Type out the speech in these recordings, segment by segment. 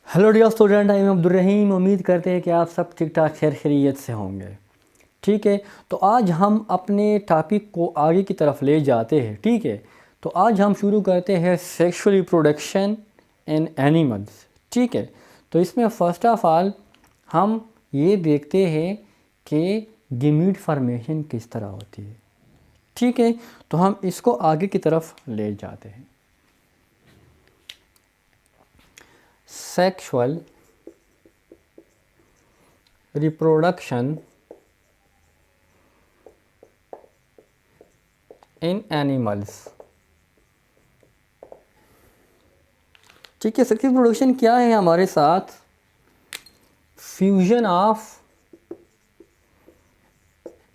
Hello dear student, I am Abdul Rahim. उम्मीद करते हैं कि आप सब ठीक ठाक खैर खैरियत से होंगे। ठीक है, तो आज हम अपने टॉपिक को आगे की तरफ ले जाते हैं। ठीक है, तो आज हम शुरू करते हैं सेक्सुअल रिप्रोडक्शन इन एनिमल्स। ठीक है, तो इसमें फ़र्स्ट ऑफ ऑल हम ये देखते हैं कि गीमीट फॉर्मेशन किस तरह होती है। ठीक है, तो हम इसको आगे की तरफ ले जाते हैं। Sexual reproduction in animals. ठीक है, सेक्सुअल रिप्रोडक्शन क्या है हमारे साथ? Fusion of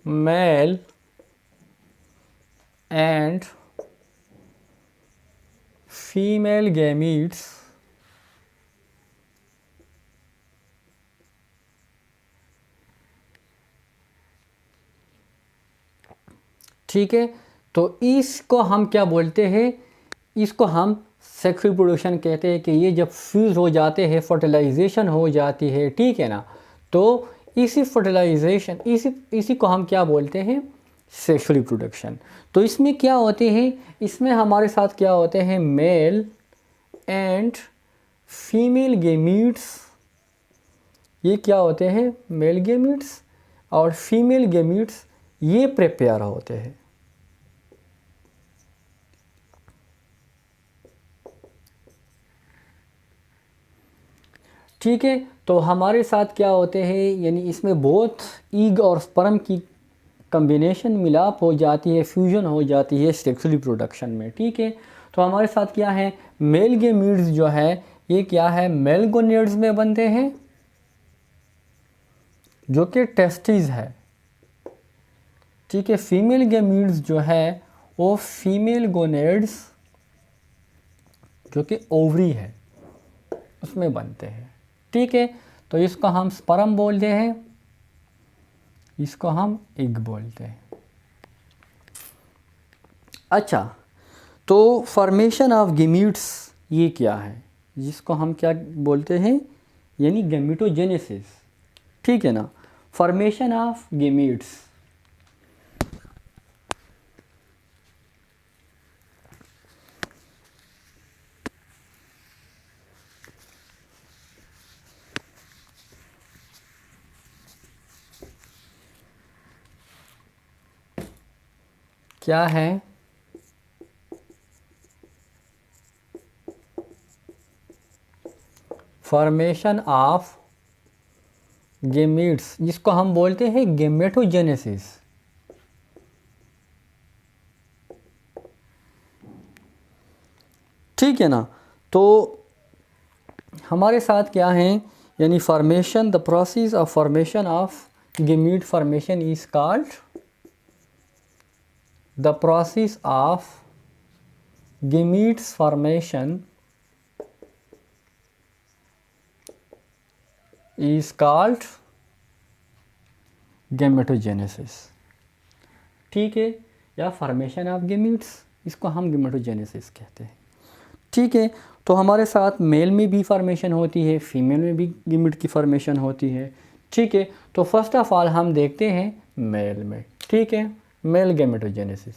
male and female gametes ठीक है, तो इसको हम क्या बोलते हैं? इसको हम सेक्सुअल रिप्रोडक्शन कहते हैं कि ये जब फ्यूज़ हो जाते हैं, फर्टिलाइजेशन हो जाती है। ठीक है ना, तो इसी फर्टिलाइजेशन इसी को हम क्या बोलते हैं? Sexual reproduction. तो इसमें क्या होते हैं? इसमें हमारे साथ क्या होते हैं? Male and female gametes. ये क्या होते हैं? मेल गैमीट्स और फीमेल गैमीट्स ये प्रिपेयर होते हैं। ठीक है, तो हमारे साथ क्या होते हैं? यानी इसमें बोथ ईग और स्पर्म की कम्बिनेशन मिलाप हो जाती है, फ्यूजन हो जाती है सेक्सुअल रिप्रोडक्शन में। ठीक है, तो हमारे साथ क्या है? मेल गैमीट्स जो है ये क्या है? मेल गोनेड्स में बनते हैं जो कि टेस्टिस है। ठीक है, फीमेल गैमीट्स जो है वो फीमेल गोनेड्स जो कि ओवरी है उसमें बनते हैं। ठीक है, तो इसको हम स्पर्म बोलते हैं, इसको हम एग बोलते हैं। अच्छा, तो फॉर्मेशन ऑफ गैमीट्स ये क्या है? जिसको हम क्या बोलते हैं? यानी गैमेटोजेनेसिस। ठीक है ना, फॉर्मेशन ऑफ गैमीट्स। क्या है? फॉर्मेशन ऑफ गैमीट्स जिसको हम बोलते हैं गैमेटोजेनेसिस। ठीक है ना, तो हमारे साथ क्या है? यानी formation, the process of formation of gamete formation is called the process of gametes formation is called gametogenesis. ठीक है, या फॉर्मेशन ऑफ गैमीट्स, इसको हम गैमेटोजेनेसिस कहते हैं। ठीक है, तो हमारे साथ मेल में भी फॉर्मेशन होती है, फीमेल में भी गैमीट की फॉर्मेशन होती है। ठीक है, तो फर्स्ट ऑफ ऑल हम देखते हैं मेल में। ठीक है, मेल गैमेटोजेनेसिस।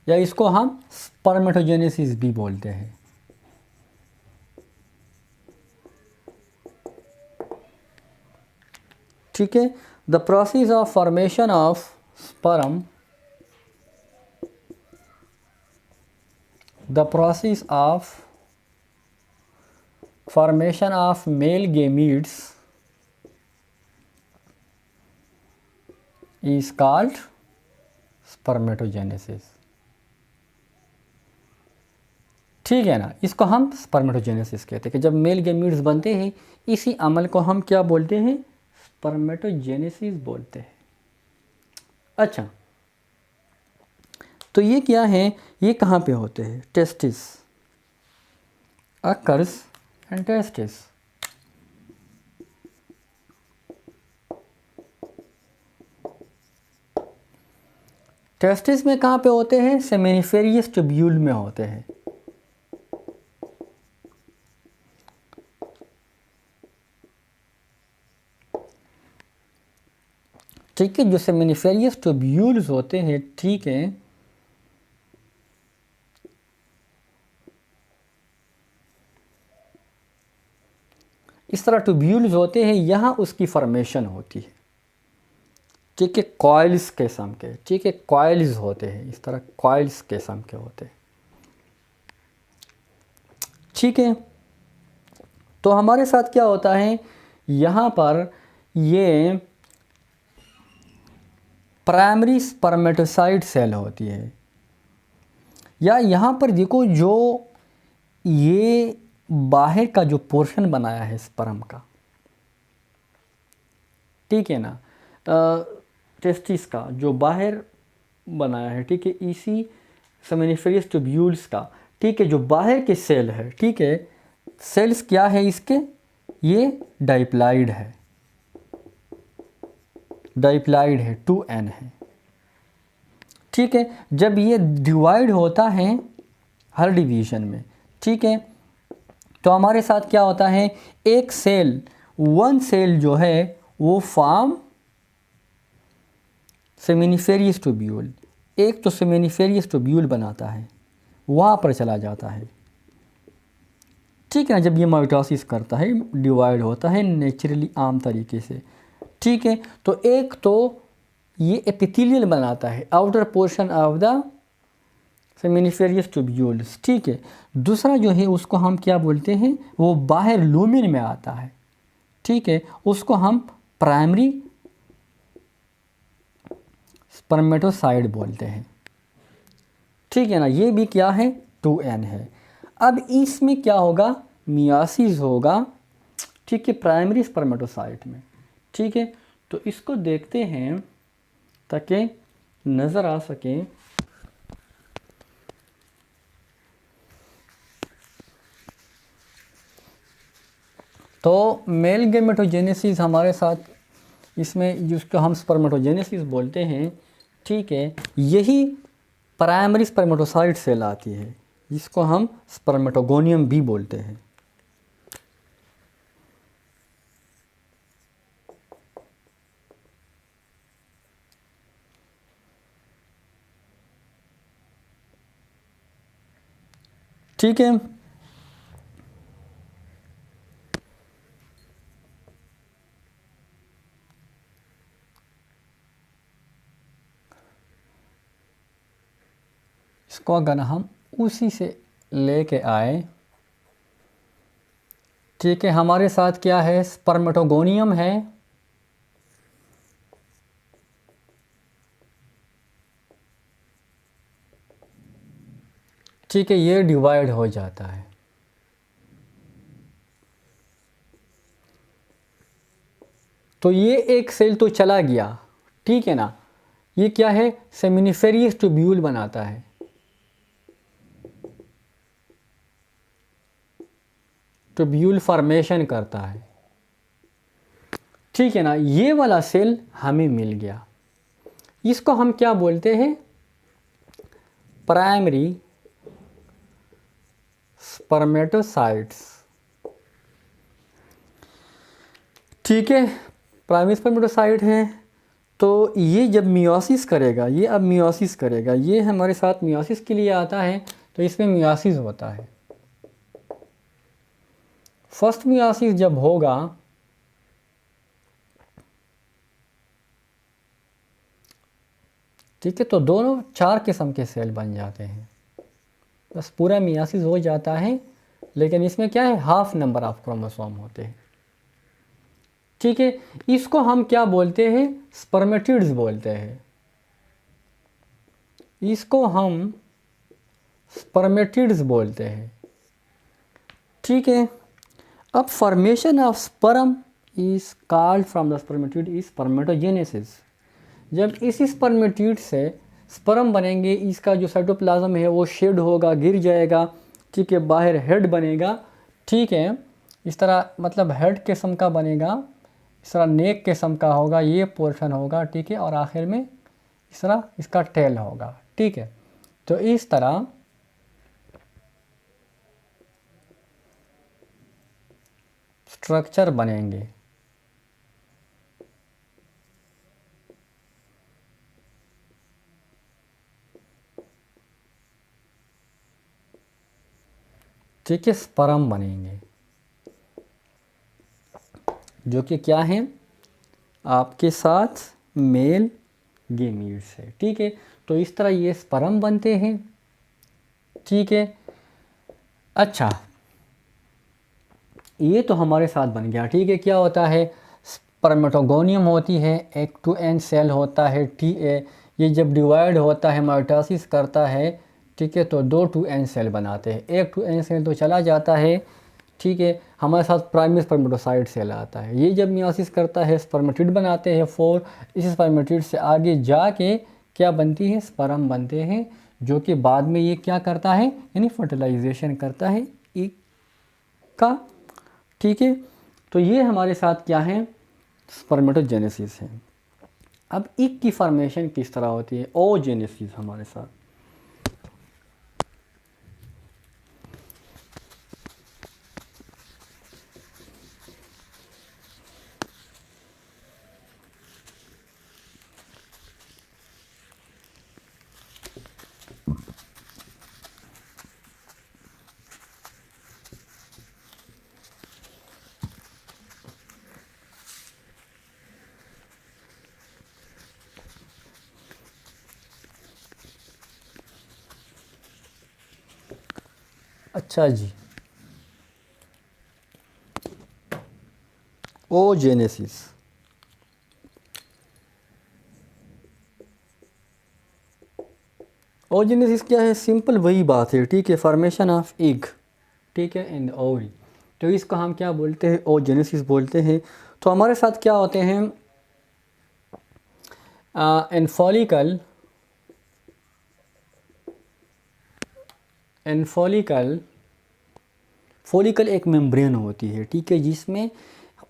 या इसको हम स्पर्मेटोजेनेसिस भी बोलते हैं। ठीक है, the process of formation of sperm, the process of formation of male gametes is called spermatogenesis. ठीक है ना, इसको हम स्पर्मेटोजेनेसिस कहते हैं कि जब मेल गैमीट्स बनते हैं इसी अमल को हम क्या बोलते हैं? स्पर्मेटोजेनेसिस बोलते हैं। अच्छा, तो ये क्या है? ये कहाँ पे होते हैं? Testis, occurs and testis. Testis में कहाँ पे होते हैं? सेमिनिफेरियस ट्यूब्यूल में होते हैं। ठीक है, जो सेमिनिफेरियस ट्यूब्यूल्स होते हैं, ठीक है, इस तरह ट्यूब्यूल्स होते हैं, यहाँ उसकी फॉर्मेशन होती है। ठीक है, कॉइल्स किस्म के, ठीक है, कॉइल्स होते हैं, इस तरह कॉइल्स किस्म के होते हैं। ठीक है, तो हमारे साथ क्या होता है, यहाँ पर ये प्राइमरी स्पर्मेटोसाइट सेल होती है, या यहाँ पर देखो जो ये बाहर का जो पोर्शन बनाया है स्पर्म का, ठीक है ना, टेस्टिस का जो बाहर बनाया है, ठीक है, इसी सेमिनिफेरियस ट्यूब्यूल्स का, ठीक है, जो बाहर के सेल है, ठीक है, सेल्स क्या है इसके, ये डाइप्लाइड है, डाइप्लाइड है, 2n है। ठीक है, जब ये डिवाइड होता है हर डिवीजन में, ठीक है, तो हमारे साथ क्या होता है, एक सेल, वन सेल जो है वो फॉर्म सेमिनिफेरियस ट्यूब्यूल, एक तो सेमिनिफेरियस ट्यूब्यूल बनाता है, वहाँ पर चला जाता है। ठीक है ना, जब ये माइटोसिस करता है, डिवाइड होता है नेचुरली आम तरीके से, ठीक है, तो एक तो ये एपिथेलियल बनाता है, outer portion of the seminiferous tubules, ठीक है, दूसरा जो है उसको हम क्या बोलते हैं, वो बाहर लूमिन में आता है, ठीक है, उसको हम प्राइमरी स्पर्मेटोसाइड बोलते हैं। ठीक है ना, ये भी क्या है, 2n है। अब इसमें क्या होगा, मियासिस होगा, ठीक है, प्राइमरी स्पर्मेटोसाइट में। ठीक है, तो इसको देखते हैं ताकि नज़र आ सके। तो मेल गेमेटोजेनेसिस हमारे साथ, इसमें जिसको हम स्पर्मेटोजेनेसिस बोलते हैं, ठीक है, यही प्राइमरी स्पर्मेटोसाइट सेल आती है, जिसको हम स्पर्मेटोगोनियम भी बोलते हैं। ठीक है, इसको अगर हम उसी से लेके आए, ठीक है, हमारे साथ क्या है, स्पर्मेटोगोनियम है, ठीक है, ये डिवाइड हो जाता है, तो ये एक सेल तो चला गया, ठीक है ना, ये क्या है, सेमिनिफेरियस ट्यूब्यूल बनाता है, ट्यूब्यूल फॉर्मेशन करता है। ठीक है ना, ये वाला सेल हमें मिल गया, इसको हम क्या बोलते हैं, प्राइमरी स्पर्मेटोसाइट्स। ठीक है, प्राइमरी स्पर्मेटोसाइट है, तो ये जब मियोसिस करेगा, ये अब मियोसिस करेगा, ये हमारे साथ मियोसिस के लिए आता है, तो इसमें मियोसिस होता है। फर्स्ट मियोसिस जब होगा, ठीक है, तो दोनों 4 किस्म के सेल बन जाते हैं, बस पूरा मियोसिस हो जाता है, लेकिन इसमें क्या है, हाफ नंबर ऑफ क्रोमोसोम होते हैं। ठीक है, इसको हम क्या बोलते हैं, स्पर्मेटिड्स बोलते हैं, इसको हम स्पर्मेटिड्स बोलते हैं। ठीक है, अब formation of sperm is called from the spermatid is spermatogenesis. जब इसी स्पर्मेटिड से स्पर्म बनेंगे, इसका जो साइटोप्लाज्म है वो शेड होगा, गिर जाएगा, ठीक है, बाहर हेड बनेगा, ठीक है, इस तरह मतलब हेड किस्म का बनेगा, इस तरह नेक किस्म का होगा, ये पोर्शन होगा, ठीक है, और आखिर में इस तरह इसका टेल होगा, ठीक है। तो इस तरह स्ट्रक्चर बनेंगे। ठीक है, स्पर्म बनेंगे जो कि क्या है आपके साथ मेल गेमीट्स है, ठीक है। तो इस तरह ये स्पर्म बनते हैं, ठीक है। अच्छा, ये तो हमारे साथ बन गया, ठीक है। क्या होता है, स्पर्मेटोगोनियम होती है, एक 2n सेल होता है, ये जब डिवाइड होता है माइटोसिस करता है, ठीक है, तो 2 2n सेल बनाते हैं। एक 2n सेल तो चला जाता है, ठीक है। हमारे साथ प्राइमरी स्पर्मेटोसाइट सेल आता है, ये जब मियोसिस करता है स्पर्मेटिड बनाते हैं 4। इस स्पर्मेटिड से आगे जाके क्या बनती है, स्पर्म बनते हैं, जो कि बाद में ये क्या करता है, यानी फर्टिलाइजेशन करता है एग का, ठीक है। तो ये हमारे साथ क्या है, स्पर्मेटोजेनेसिस है। अब एग की फॉर्मेशन किस तरह होती है, ओजेनेसिस हमारे साथ। अच्छा जी, ओजेनेसिस। ओजेनेसिस क्या है, सिंपल वही बात है, ठीक है। फॉर्मेशन ऑफ एग, ठीक है, इन ओवरी। तो इसको हम क्या बोलते हैं, ओजेनेसिस बोलते हैं। तो हमारे साथ क्या होते हैं, इन फॉलिकल फॉलिकल एक मेम्ब्रेन होती है, ठीक है, जिसमें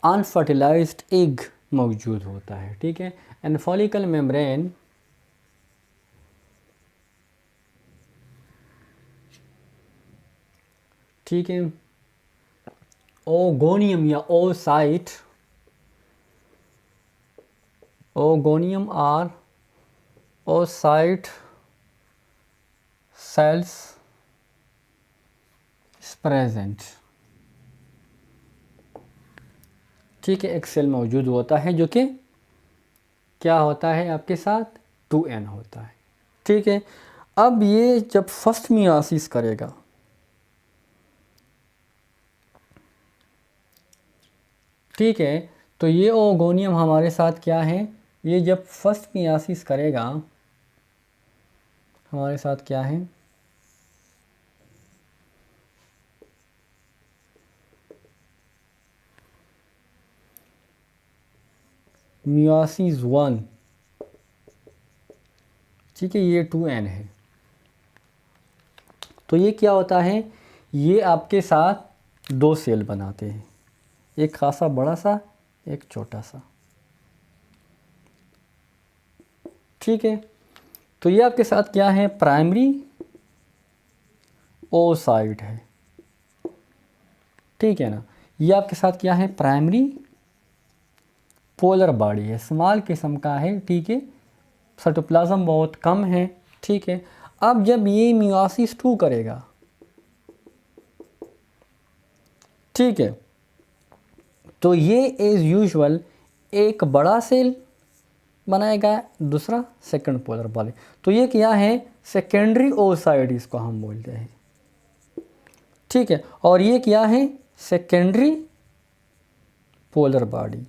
अनफर्टिलाइज्ड एग मौजूद होता है, ठीक है। एंड फॉलिकल मेम्ब्रेन ठीक है, ओगोनियम या ओगोनियम और ओसाइट सेल्स प्रेजेंट, ठीक है। एक सेल मौजूद होता है जो कि क्या होता है आपके साथ, 2n होता है, ठीक है। अब ये जब फर्स्ट मियोसिस करेगा, ठीक है, तो ये ओगोनियम हमारे साथ क्या है, ये जब फर्स्ट मियोसिस करेगा हमारे साथ क्या है, मियोसिस 1, ठीक है, ये 2n है। तो ये क्या होता है, ये आपके साथ 2 सेल बनाते हैं, एक खासा बड़ा सा, एक छोटा सा, ठीक है। तो ये आपके साथ क्या है, प्राइमरी ओसाइट है, ठीक है ना। ये आपके साथ क्या है, प्राइमरी पोलर बॉडी है, स्मॉल किस्म का है, ठीक है। साइटोप्लाज्म बहुत कम है, ठीक है। अब जब ये मियोसिस 2 करेगा, ठीक है, तो ये एज यूजुअल एक बड़ा सेल बनाएगा, दूसरा सेकंड पोलर बॉडी। तो ये क्या है, सेकेंडरी ओसाइट इसको हम बोलते हैं, ठीक है। और ये क्या है, सेकेंडरी पोलर बॉडी।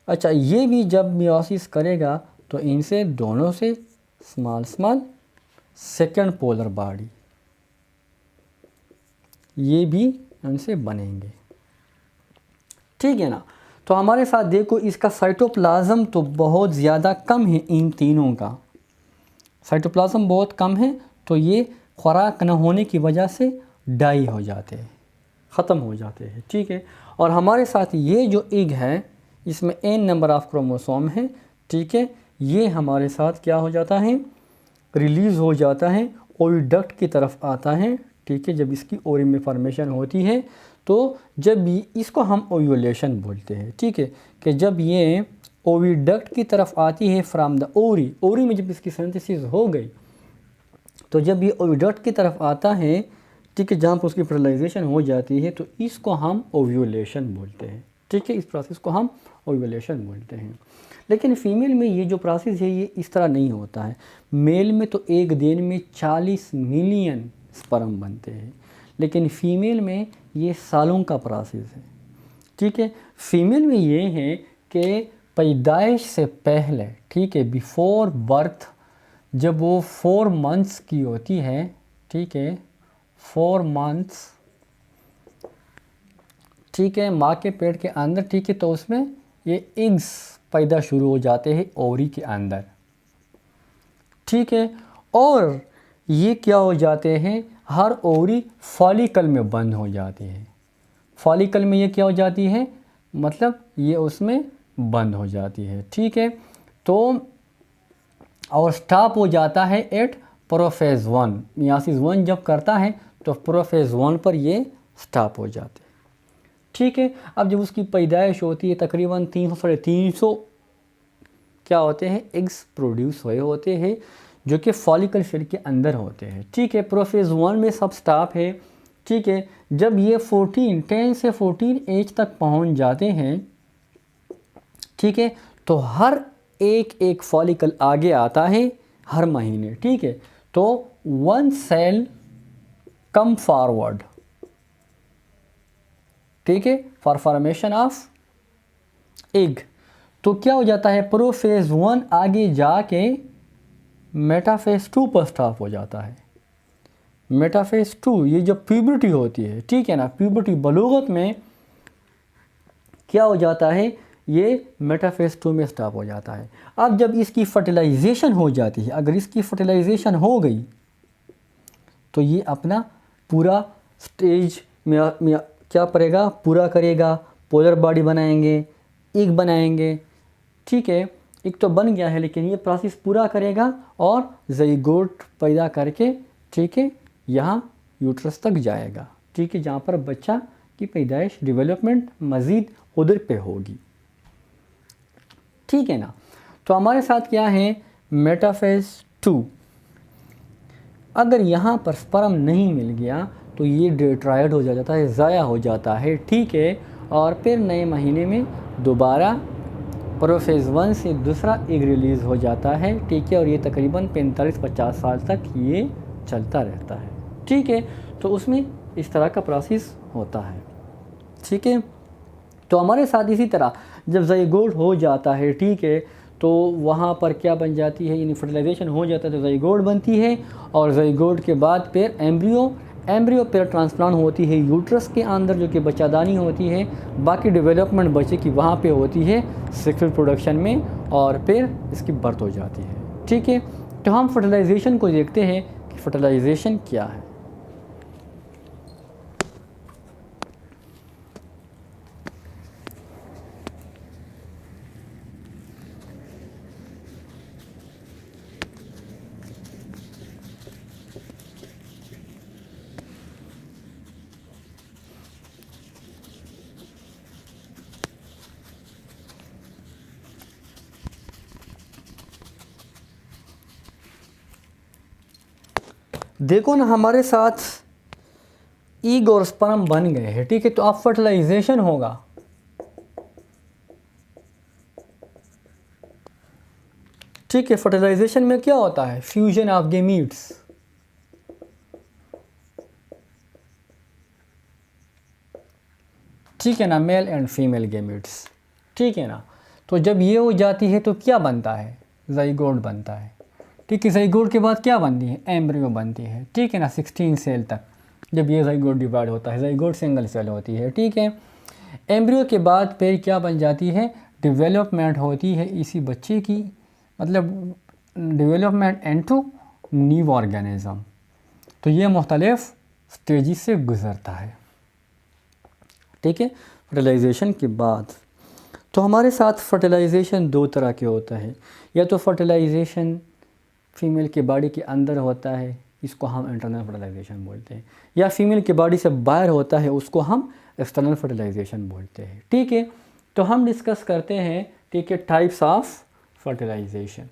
अच्छा, ये भी जब मियोसिस करेगा तो इनसे दोनों से स्मॉल सेकंड पोलर बॉडी, ये भी इनसे बनेंगे, ठीक है ना। तो हमारे साथ देखो, इसका साइटोप्लाज्म तो बहुत ज़्यादा कम है, इन तीनों का साइटोप्लाज्म बहुत कम है, तो ये खुराक न होने की वजह से डाई हो जाते हैं, ख़त्म हो जाते हैं, ठीक है। और हमारे साथ ये जो एग है, इसमें n नंबर ऑफ क्रोमोसोम है, ठीक है, ये हमारे साथ क्या हो जाता है, रिलीज़ हो जाता है, ओविडक्ट की तरफ आता है। ठीक है, जब इसकी ओरी में फॉर्मेशन होती है तो जब इसको हम ओव्यूलेशन बोलते हैं। ठीक है, कि जब ये ओविडक्ट की तरफ आती है फ्रॉम द ओरी में जब इसकी सिंथेसिस हो गई तो जब ये ओविडक्ट की तरफ आता है, ठीक है, जहाँ पर उसकी फर्टिलाइजेशन हो जाती है तो इसको हम ओव्यूलेशन बोलते हैं। ठीक है, इस प्रोसेस को हम ओव्यूलेशन बोलते हैं। लेकिन फीमेल में ये जो प्रोसेस है ये इस तरह नहीं होता है। मेल में तो एक दिन में 40 मिलियन स्पर्म बनते हैं, लेकिन फ़ीमेल में ये सालों का प्रोसेस है। ठीक है, फीमेल में ये है कि पैदाइश से पहले, ठीक है, बिफोर बर्थ, जब वो 4 मंथ्स की होती है, ठीक है, 4 मंथ्स, ठीक है, माँ के पेट के अंदर, ठीक है, तो उसमें ये एग्स पैदा शुरू हो जाते हैं ओवरी के अंदर। ठीक है, और ये क्या हो जाते हैं, हर ओवरी फॉलिकल में बंद हो जाती है। फॉलिकल में ये क्या हो जाती है, मतलब ये उसमें बंद हो जाती है। ठीक है, तो और स्टॉप हो जाता है एट प्रोफेज 1। मियासिस 1 जब करता है तो प्रोफेज 1 पर ये स्टॉप हो जाते हैं। ठीक है, अब जब उसकी पैदाइश होती है तकरीबन 300 साढ़े 300 क्या होते हैं, एग्स प्रोड्यूस हुए होते हैं जो कि फॉलिकल शेल के अंदर होते हैं। ठीक है, प्रोफेज 1 में सब स्टॉप है। ठीक है, जब ये 10 से 14 एज तक पहुंच जाते हैं, ठीक है, तो हर एक फॉलिकल आगे आता है हर महीने। ठीक है, तो 1 सेल कम फॉरवर्ड, ठीक है, फॉर फॉर्मेशन ऑफ एग। तो क्या हो जाता है, प्रोफेज 1 आगे जाके मेटाफेज 2 पर स्टॉप हो जाता है। मेटाफेज 2 ये जब प्यूबर्टी होती है, ठीक है ना, प्यूबर्टी बलूगत में क्या हो जाता है, ये मेटाफेज 2 में स्टॉप हो जाता है। अब जब इसकी फर्टिलाइजेशन हो जाती है, अगर इसकी फर्टिलाइजेशन हो गई तो ये अपना पूरा स्टेज में क्या करेगा, पूरा करेगा, पोलर बॉडी बनाएंगे, एग बनाएंगे। ठीक है, एक तो बन गया है लेकिन ये प्रोसेस पूरा करेगा और ज़ाइगोट पैदा करके, ठीक है, यहाँ यूट्रस तक जाएगा। ठीक है, जहाँ पर बच्चा की पैदाइश डेवलपमेंट मज़ीद उधर पे होगी। ठीक है ना, तो हमारे साथ क्या है, मेटाफेज 2। अगर यहाँ पर स्पर्म नहीं मिल गया तो ये डिट्रॉयड हो जाता है, ज़ाया हो जाता है। ठीक है, और फिर नए महीने में दोबारा प्रोफेज 1 से दूसरा एग रिलीज़ हो जाता है। ठीक है, और ये तकरीबन 45-50 साल तक ये चलता रहता है। ठीक है, तो उसमें इस तरह का प्रोसेस होता है। ठीक है, तो हमारे साथ इसी तरह जब ज़ाइगोट हो जाता है, ठीक है, तो वहाँ पर क्या बन जाती है, यानी फर्टिलाइजेशन हो जाता है तो ज़ाइगोट बनती है, और ज़ाइगोट के बाद फिर एम्ब्रियो फिर ट्रांसप्लांट होती है यूट्रस के अंदर जो कि बच्चादानी होती है। बाकी डेवलपमेंट बच्चे की वहाँ पे होती है सेक्सुअल प्रोडक्शन में, और फिर इसकी बर्थ हो जाती है। ठीक है, तो हम फर्टिलाइजेशन को देखते हैं कि फर्टिलाइजेशन क्या है। देखो ना, हमारे साथ ईग और स्पर्म बन गए हैं। ठीक है, तो अब फर्टिलाइजेशन होगा। ठीक है, फर्टिलाइजेशन में क्या होता है, फ्यूजन ऑफ गैमीट्स। ठीक है ना, मेल एंड फीमेल गैमीट्स। ठीक है ना, तो जब ये हो जाती है तो क्या बनता है, ज़ाइगोट बनता है। ठीक है, ज़ाइगोट के बाद क्या बनती है, एम्ब्रियो बनती है। ठीक है ना, 16 सेल तक जब ये ज़ाइगोट डिवाइड होता है, ज़ाइगोट सिंगल सेल होती है। ठीक है, एम्ब्रियो के बाद फिर क्या बन जाती है, डेवलपमेंट होती है इसी बच्चे की, मतलब डेवलपमेंट इनटू न्यू ऑर्गेनिज्म। तो ये मुख्तलिफ स्टेजेस से गुज़रता है। ठीक है, फर्टिलाइजेशन के बाद तो हमारे साथ फर्टिलाइजेशन दो तरह के होता है, या तो फर्टिलाइजेशन फीमेल के बॉडी के अंदर होता है, इसको हम इंटरनल फर्टिलाइजेशन बोलते हैं, या फीमेल के बॉडी से बाहर होता है, उसको हम एक्सटर्नल फर्टिलाइजेशन बोलते हैं। ठीक है, तो हम डिस्कस करते हैं, ठीक है, types of fertilization.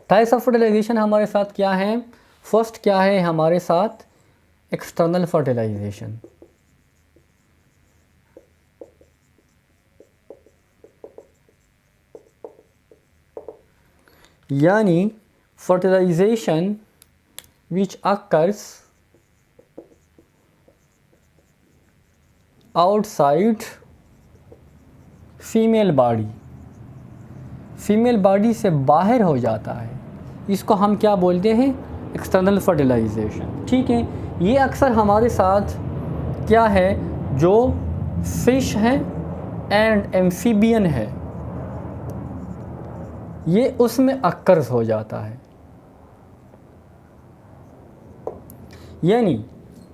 Types of fertilization हमारे साथ क्या है? फर्स्ट क्या है हमारे साथ? External fertilization. यानी fertilization which occurs outside female body, female body से बाहर हो जाता है, इसको हम क्या बोलते हैं? External fertilisation. ठीक है, ये अक्सर हमारे साथ क्या है, जो फिश है एंड एम्फीबियन है, ये उसमें अक्सर हो जाता है। यानी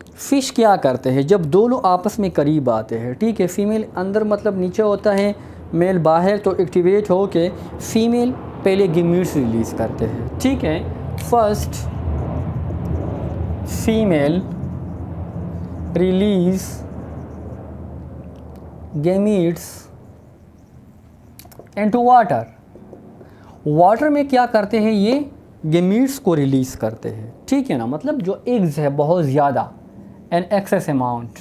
फ़िश क्या करते हैं, जब दो लोग आपस में करीब आते हैं, ठीक है, फ़ीमेल अंदर मतलब नीचे होता है, मेल बाहर, तो एक्टिवेट हो के फ़ीमेल पहले गेमीट्स रिलीज़ करते हैं। ठीक है, first female release gametes into water. Water में क्या करते हैं, ये गेमीट्स को रिलीज़ करते हैं। ठीक है ना, मतलब जो एग्स है बहुत ज़्यादा, एन एक्सेस अमाउंट।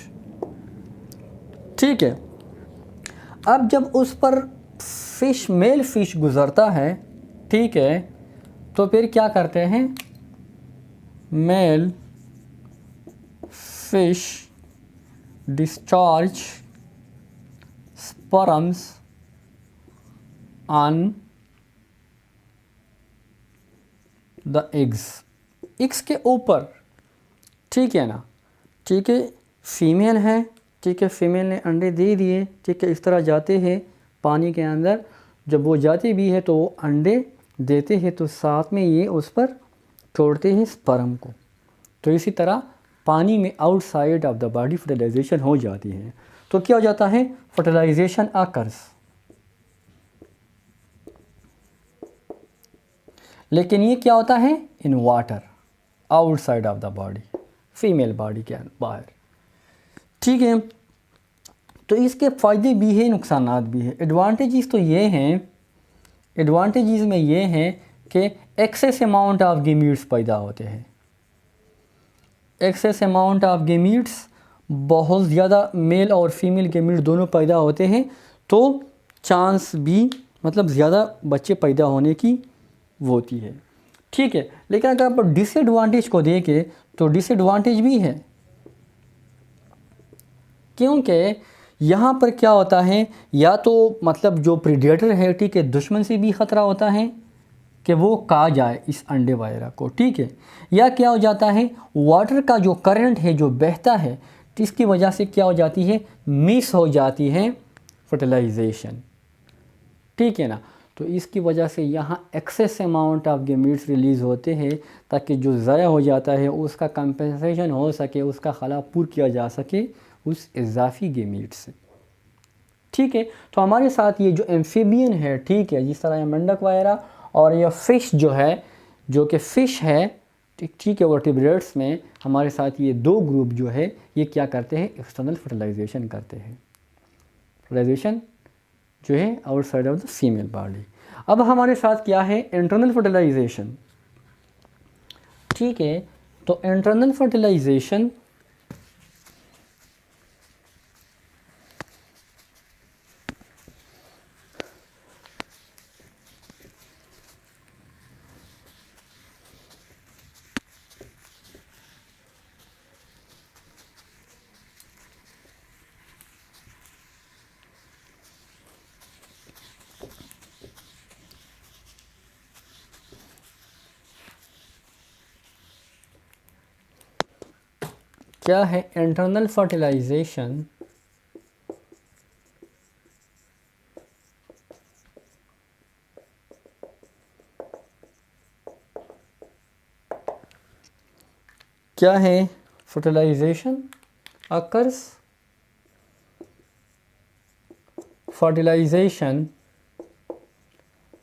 ठीक है, अब जब उस पर फिश, मेल फिश गुज़रता है, ठीक है, तो फिर क्या करते हैं, male fish discharge sperms on the eggs, eggs के ऊपर। ठीक है ना, ठीक है, फीमेल है, ठीक है, फीमेल ने अंडे दे दिए, ठीक है, इस तरह जाते हैं पानी के अंदर। जब वो जाते भी है तो वो अंडे देते हैं, तो साथ में ये उस पर छोड़ते हैं स्पर्म को। तो इसी तरह पानी में outside of the body fertilisation हो जाती है। तो क्या हो जाता है, फर्टिलाइजेशन अकर्स। लेकिन ये क्या होता है, in water, outside of the body, female body के बाहर। ठीक है, तो इसके फ़ायदे भी हैं, नुकसानात भी हैं। एडवांटेजेस तो ये हैं, एडवांटेजेस में ये हैं कि एक्सेस अमाउंट ऑफ गेमीट्स पैदा होते हैं। एक्सेस अमाउंट ऑफ गेमीट्स, बहुत ज़्यादा मेल और फीमेल गेमीट्स दोनों पैदा होते हैं, तो चांस भी मतलब ज़्यादा बच्चे पैदा होने की वो होती है। ठीक है, लेकिन अगर आप डिसएडवांटेज को देखें तो डिसएडवांटेज भी है, क्योंकि यहाँ पर क्या होता है, या तो मतलब जो प्रीडेटर है, ठीक है, दुश्मन से भी ख़तरा होता है कि वो खा जाए इस अंडे वगैरह को। ठीक है, या क्या हो जाता है, वाटर का जो करंट है जो बहता है, तो इसकी वजह से क्या हो जाती है, मिस हो जाती है फर्टिलाइजेशन। ठीक है ना, तो इसकी वजह से यहाँ excess amount of gametes release होते हैं, ताकि जो ज़ाया हो जाता है उसका कंपेंसेशन हो सके, उसका खला पूरा किया जा सके उस इजाफी गेमीट से। ठीक है, तो हमारे साथ ये जो एम्फीबियन है, ठीक है, जिस तरह ये मेंढक वगैरह, और ये फ़िश जो है, जो कि फ़िश है, ठीक है, वर्टिब्रेट्स में हमारे साथ ये दो ग्रुप जो है, ये क्या करते हैं, एक्सटर्नल फर्टिलाइजेशन करते हैं। फर्टिलाइजेशन जो है outside of the female body. अब हमारे साथ क्या है, इंटरनल फर्टिलाइजेशन। ठीक है, तो इंटरनल फर्टिलाइजेशन क्या है, इंटरनल फर्टिलाइजेशन क्या है, fertilisation occurs, fertilisation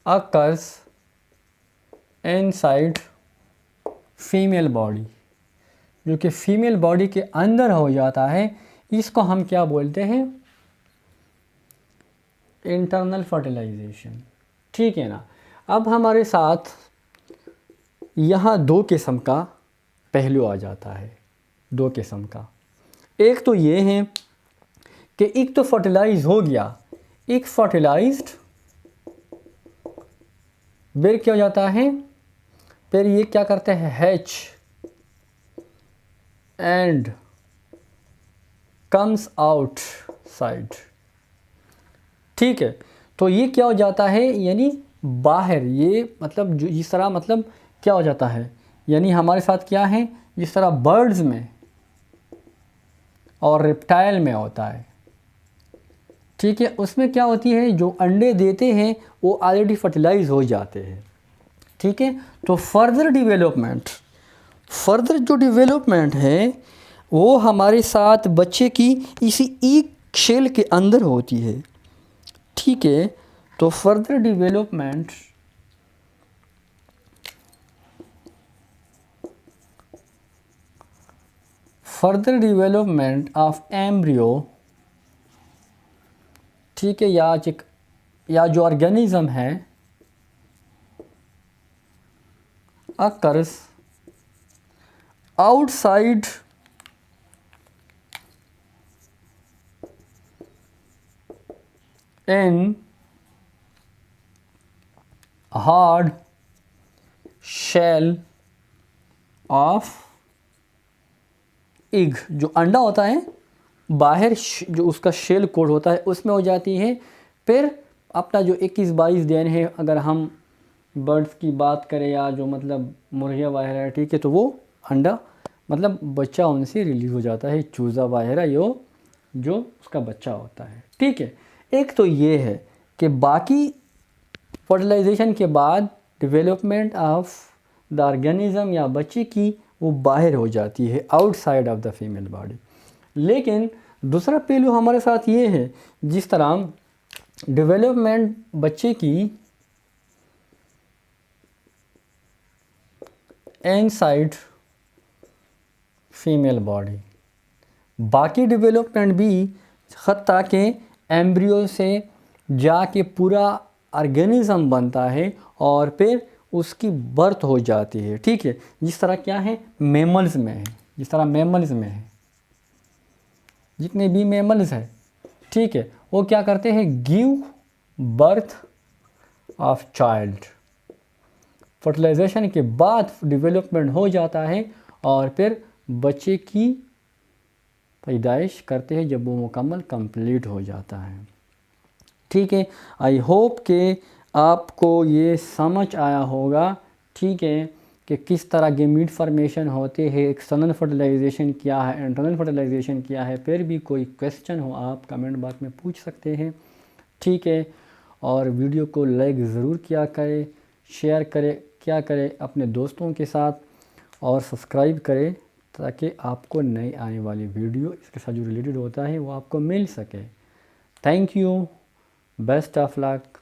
occurs inside female body, जो कि फीमेल बॉडी के अंदर हो जाता है, इसको हम क्या बोलते हैं, इंटरनल फर्टिलाइजेशन। ठीक है ना। अब हमारे साथ यहाँ दो किस्म का पहलू आ जाता है, दो किस्म का। एक तो ये है कि एक तो फर्टिलाइज हो गया, एक फर्टिलाइज्ड, फिर क्या हो जाता है, फिर ये क्या करते हैं, hatch and comes out side. ठीक है, तो ये क्या हो जाता है, यानी बाहर, ये मतलब जो इस तरह, मतलब क्या हो जाता है, यानी हमारे साथ क्या है, जिस तरह बर्ड्स में और रेप्टाइल में होता है। ठीक है, उसमें क्या होती है, जो अंडे देते हैं वो ऑलरेडी फर्टिलाइज हो जाते हैं। ठीक है, तो फर्दर जो डेवलपमेंट है वो हमारे साथ बच्चे की इसी एक शेल के अंदर होती है। ठीक है, तो फर्दर डेवलपमेंट ऑफ एम्ब्रियो, ठीक है, या जो ऑर्गेनिज्म है, occurs outside in hard shell of egg. जो अंडा होता है बाहर जो उसका शेल कोड होता है उसमें हो जाती है। फिर अपना जो 21-22 दिन है, अगर हम बर्ड्स की बात करें या जो मतलब मुर्गियाँ वगैरह है, ठीक है, तो वो अंडा मतलब बच्चा उनसे रिलीज़ हो जाता है, चूज़ा वगैरह यो जो उसका बच्चा होता है। ठीक है, एक तो ये है कि बाकी फर्टिलाइजेशन के बाद डेवलपमेंट ऑफ द ऑर्गेनिज्म या बच्चे की वो बाहर हो जाती है, outside of the female body. लेकिन दूसरा पहलू हमारे साथ ये है, जिस तरह डेवलपमेंट बच्चे की इनसाइड फीमेल बॉडी, बाकी डेवलपमेंट भी हत्ता के एम्ब्रियो से जाके पूरा ऑर्गेनिज्म बनता है और फिर उसकी बर्थ हो जाती है। ठीक है, जिस तरह क्या है मैमल्स में है, जिस तरह मैमल्स में है, जितने भी मैमल्स हैं, ठीक है, वो क्या करते हैं, give birth of child. Fertilisation के बाद डेवलपमेंट हो जाता है और फिर बच्चे की पैदाइश करते हैं जब वो मुकम्मल कंप्लीट हो जाता है। ठीक है, आई होप कि आपको ये समझ आया होगा। ठीक है, कि किस तरह गैमीट फॉर्मेशन होते हैं, एक्सटर्नल फर्टिलाइजेशन क्या है, इंटरनल फर्टिलाइजेशन क्या है। फिर भी कोई क्वेश्चन हो आप कमेंट बॉक्स में पूछ सकते हैं। ठीक है, और वीडियो को लाइक ज़रूर किया करें, शेयर करें, क्या करें अपने दोस्तों के साथ, और सब्सक्राइब करें ताकि आपको नई आने वाली वीडियो इसके साथ जो रिलेटेड होता है वो आपको मिल सके। Thank you, best of luck.